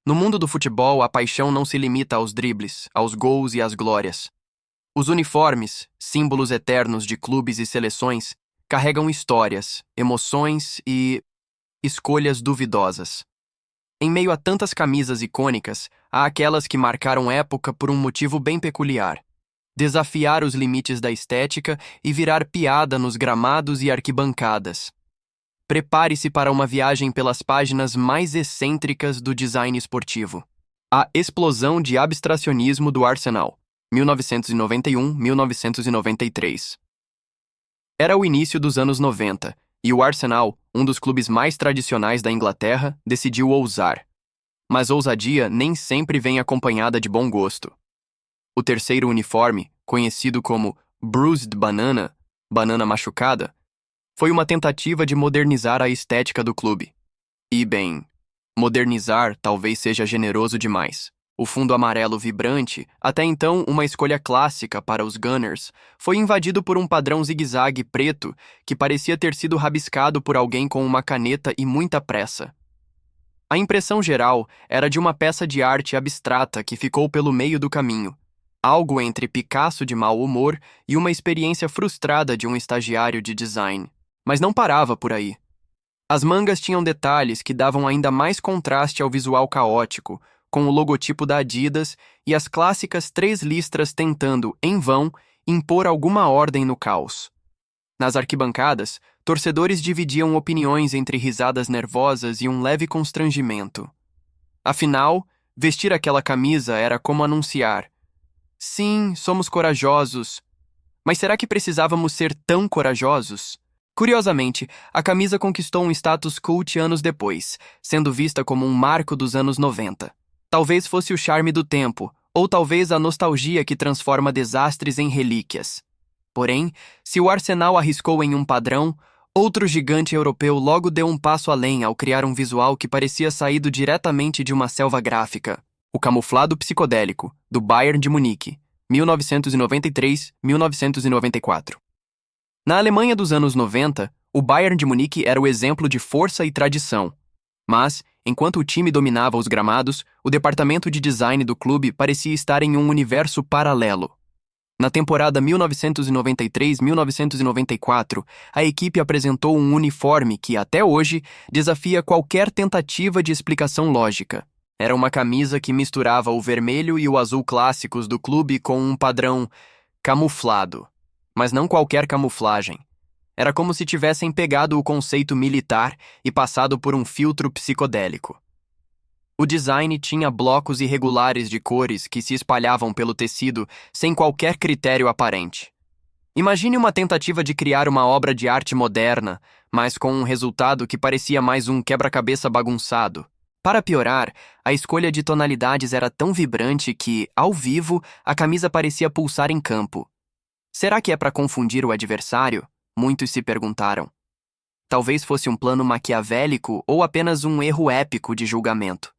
No mundo do futebol, a paixão não se limita aos dribles, aos gols e às glórias. Os uniformes, símbolos eternos de clubes e seleções, carregam histórias, emoções e escolhas duvidosas. Em meio a tantas camisas icônicas, há aquelas que marcaram época por um motivo bem peculiar: desafiar os limites da estética e virar piada nos gramados e arquibancadas. Prepare-se para uma viagem pelas páginas mais excêntricas do design esportivo. A explosão de abstracionismo do Arsenal, 1991-1993. Era o início dos anos 90, e o Arsenal, um dos clubes mais tradicionais da Inglaterra, decidiu ousar. Mas ousadia nem sempre vem acompanhada de bom gosto. O terceiro uniforme, conhecido como Bruised Banana, banana machucada, foi uma tentativa de modernizar a estética do clube. E, bem, modernizar talvez seja generoso demais. O fundo amarelo vibrante, até então uma escolha clássica para os Gunners, foi invadido por um padrão zigue-zague preto que parecia ter sido rabiscado por alguém com uma caneta e muita pressa. A impressão geral era de uma peça de arte abstrata que ficou pelo meio do caminho, algo entre Picasso de mau humor e uma experiência frustrada de um estagiário de design. Mas não parava por aí. As mangas tinham detalhes que davam ainda mais contraste ao visual caótico, com o logotipo da Adidas e as clássicas 3 listras tentando, em vão, impor alguma ordem no caos. Nas arquibancadas, torcedores dividiam opiniões entre risadas nervosas e um leve constrangimento. Afinal, vestir aquela camisa era como anunciar: sim, somos corajosos. Mas será que precisávamos ser tão corajosos? Curiosamente, a camisa conquistou um status cult anos depois, sendo vista como um marco dos anos 90. Talvez fosse o charme do tempo, ou talvez a nostalgia que transforma desastres em relíquias. Porém, se o Arsenal arriscou em um padrão, outro gigante europeu logo deu um passo além ao criar um visual que parecia saído diretamente de uma selva gráfica: o camuflado psicodélico, do Bayern de Munique, 1993-1994. Na Alemanha dos anos 90, o Bayern de Munique era o exemplo de força e tradição. Mas, enquanto o time dominava os gramados, o departamento de design do clube parecia estar em um universo paralelo. Na temporada 1993-1994, a equipe apresentou um uniforme que, até hoje, desafia qualquer tentativa de explicação lógica. Era uma camisa que misturava o vermelho e o azul clássicos do clube com um padrão camuflado. Mas não qualquer camuflagem. Era como se tivessem pegado o conceito militar e passado por um filtro psicodélico. O design tinha blocos irregulares de cores que se espalhavam pelo tecido sem qualquer critério aparente. Imagine uma tentativa de criar uma obra de arte moderna, mas com um resultado que parecia mais um quebra-cabeça bagunçado. Para piorar, a escolha de tonalidades era tão vibrante que, ao vivo, a camisa parecia pulsar em campo. Será que é para confundir o adversário? Muitos se perguntaram. Talvez fosse um plano maquiavélico ou apenas um erro épico de julgamento.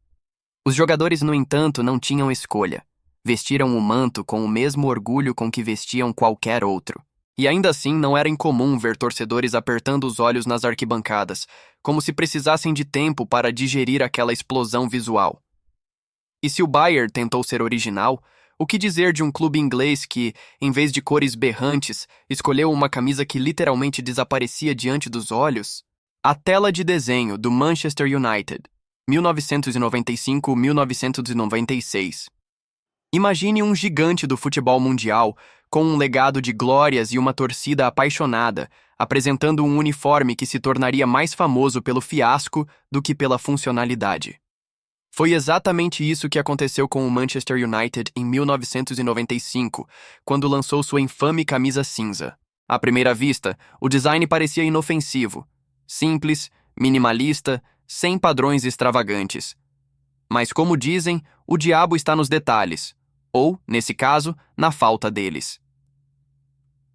Os jogadores, no entanto, não tinham escolha. Vestiram o manto com o mesmo orgulho com que vestiam qualquer outro. E ainda assim não era incomum ver torcedores apertando os olhos nas arquibancadas, como se precisassem de tempo para digerir aquela explosão visual. E se o Bayern tentou ser original, o que dizer de um clube inglês que, em vez de cores berrantes, escolheu uma camisa que literalmente desaparecia diante dos olhos? A tela de desenho do Manchester United, 1995-1996. Imagine um gigante do futebol mundial, com um legado de glórias e uma torcida apaixonada, apresentando um uniforme que se tornaria mais famoso pelo fiasco do que pela funcionalidade. Foi exatamente isso que aconteceu com o Manchester United em 1995, quando lançou sua infame camisa cinza. À primeira vista, o design parecia inofensivo, simples, minimalista, sem padrões extravagantes. Mas, como dizem, o diabo está nos detalhes, ou, nesse caso, na falta deles.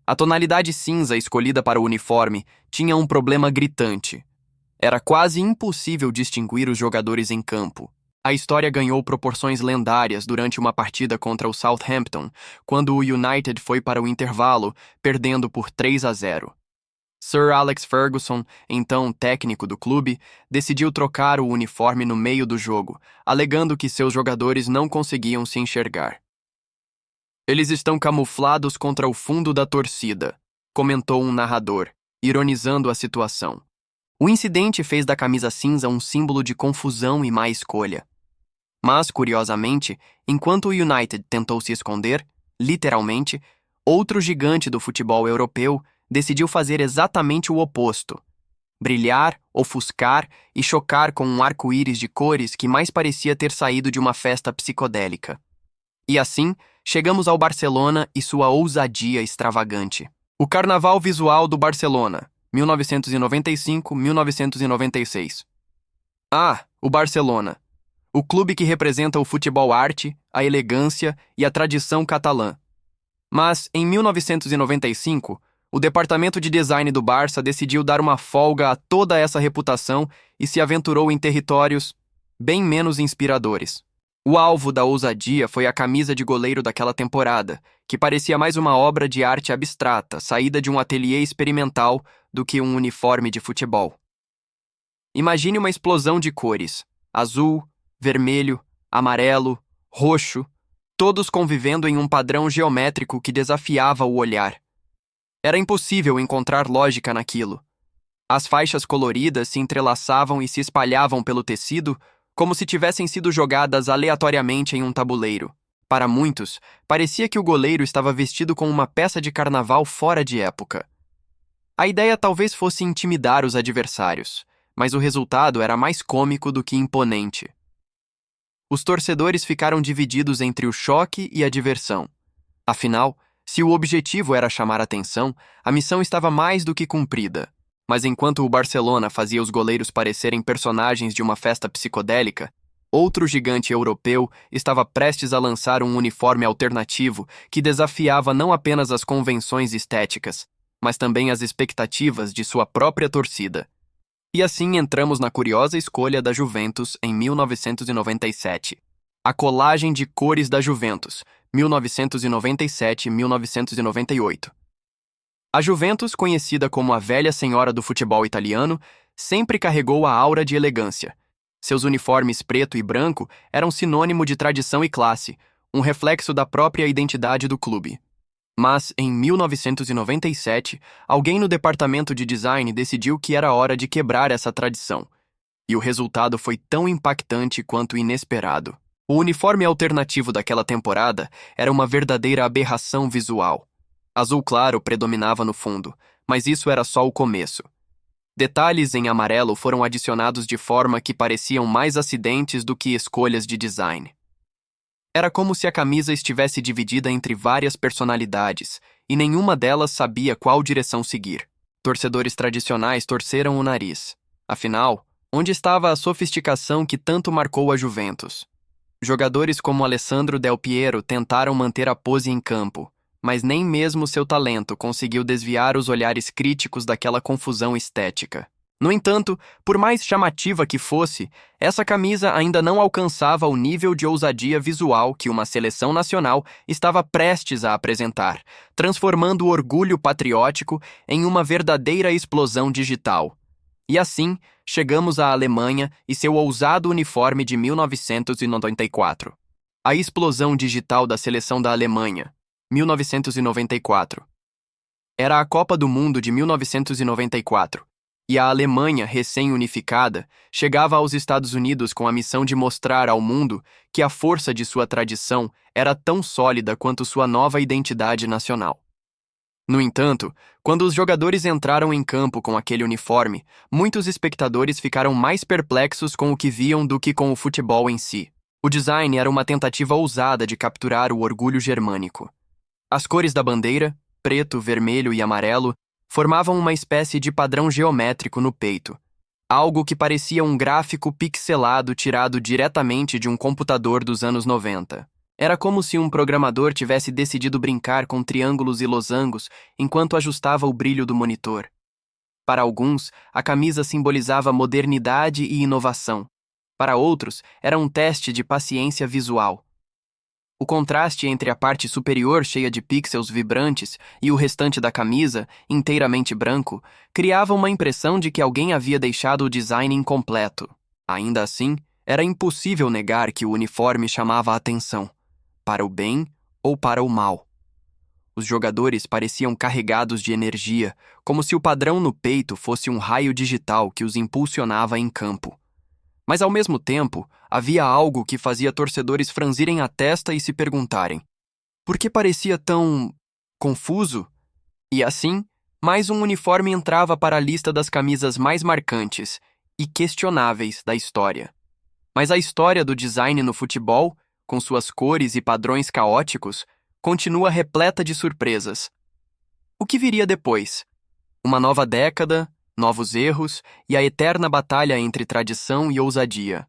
A tonalidade cinza escolhida para o uniforme tinha um problema gritante. Era quase impossível distinguir os jogadores em campo. A história ganhou proporções lendárias durante uma partida contra o Southampton, quando o United foi para o intervalo, perdendo por 3-0. Sir Alex Ferguson, então técnico do clube, decidiu trocar o uniforme no meio do jogo, alegando que seus jogadores não conseguiam se enxergar. "Eles estão camuflados contra o fundo da torcida", comentou um narrador, ironizando a situação. O incidente fez da camisa cinza um símbolo de confusão e má escolha. Mas, curiosamente, enquanto o United tentou se esconder, literalmente, outro gigante do futebol europeu decidiu fazer exatamente o oposto: brilhar, ofuscar e chocar com um arco-íris de cores que mais parecia ter saído de uma festa psicodélica. E assim, chegamos ao Barcelona e sua ousadia extravagante. O Carnaval Visual do Barcelona, 1995-1996. Ah, o Barcelona. O clube que representa o futebol arte, a elegância e a tradição catalã. Mas, em 1995, o departamento de design do Barça decidiu dar uma folga a toda essa reputação e se aventurou em territórios bem menos inspiradores. O alvo da ousadia foi a camisa de goleiro daquela temporada, que parecia mais uma obra de arte abstrata, saída de um ateliê experimental do que um uniforme de futebol. Imagine uma explosão de cores: azul, vermelho, amarelo, roxo, todos convivendo em um padrão geométrico que desafiava o olhar. Era impossível encontrar lógica naquilo. As faixas coloridas se entrelaçavam e se espalhavam pelo tecido como se tivessem sido jogadas aleatoriamente em um tabuleiro. Para muitos, parecia que o goleiro estava vestido com uma peça de carnaval fora de época. A ideia talvez fosse intimidar os adversários, mas o resultado era mais cômico do que imponente. Os torcedores ficaram divididos entre o choque e a diversão. Afinal, se o objetivo era chamar atenção, a missão estava mais do que cumprida. Mas enquanto o Barcelona fazia os goleiros parecerem personagens de uma festa psicodélica, outro gigante europeu estava prestes a lançar um uniforme alternativo que desafiava não apenas as convenções estéticas, mas também as expectativas de sua própria torcida. E assim entramos na curiosa escolha da Juventus em 1997. A colagem de cores da Juventus, 1997-1998. A Juventus, conhecida como a velha senhora do futebol italiano, sempre carregou a aura de elegância. Seus uniformes preto e branco eram sinônimo de tradição e classe, um reflexo da própria identidade do clube. Mas, em 1997, alguém no departamento de design decidiu que era hora de quebrar essa tradição. E o resultado foi tão impactante quanto inesperado. O uniforme alternativo daquela temporada era uma verdadeira aberração visual. Azul claro predominava no fundo, mas isso era só o começo. Detalhes em amarelo foram adicionados de forma que pareciam mais acidentes do que escolhas de design. Era como se a camisa estivesse dividida entre várias personalidades, e nenhuma delas sabia qual direção seguir. Torcedores tradicionais torceram o nariz. Afinal, onde estava a sofisticação que tanto marcou a Juventus? Jogadores como Alessandro Del Piero tentaram manter a pose em campo, mas nem mesmo seu talento conseguiu desviar os olhares críticos daquela confusão estética. No entanto, por mais chamativa que fosse, essa camisa ainda não alcançava o nível de ousadia visual que uma seleção nacional estava prestes a apresentar, transformando o orgulho patriótico em uma verdadeira explosão digital. E assim, chegamos à Alemanha e seu ousado uniforme de 1994. A explosão digital da seleção da Alemanha, 1994. Era a Copa do Mundo de 1994, e a Alemanha, recém-unificada, chegava aos Estados Unidos com a missão de mostrar ao mundo que a força de sua tradição era tão sólida quanto sua nova identidade nacional. No entanto, quando os jogadores entraram em campo com aquele uniforme, muitos espectadores ficaram mais perplexos com o que viam do que com o futebol em si. O design era uma tentativa ousada de capturar o orgulho germânico. As cores da bandeira, preto, vermelho e amarelo, formavam uma espécie de padrão geométrico no peito, algo que parecia um gráfico pixelado tirado diretamente de um computador dos anos 90. Era como se um programador tivesse decidido brincar com triângulos e losangos enquanto ajustava o brilho do monitor. Para alguns, a camisa simbolizava modernidade e inovação. Para outros, era um teste de paciência visual. O contraste entre a parte superior cheia de pixels vibrantes e o restante da camisa, inteiramente branco, criava uma impressão de que alguém havia deixado o design incompleto. Ainda assim, era impossível negar que o uniforme chamava a atenção, para o bem ou para o mal. Os jogadores pareciam carregados de energia, como se o padrão no peito fosse um raio digital que os impulsionava em campo. Mas, ao mesmo tempo, havia algo que fazia torcedores franzirem a testa e se perguntarem: por que parecia tão confuso? E assim, mais um uniforme entrava para a lista das camisas mais marcantes e questionáveis da história. Mas a história do design no futebol, com suas cores e padrões caóticos, continua repleta de surpresas. O que viria depois? Uma nova década, novos erros e a eterna batalha entre tradição e ousadia.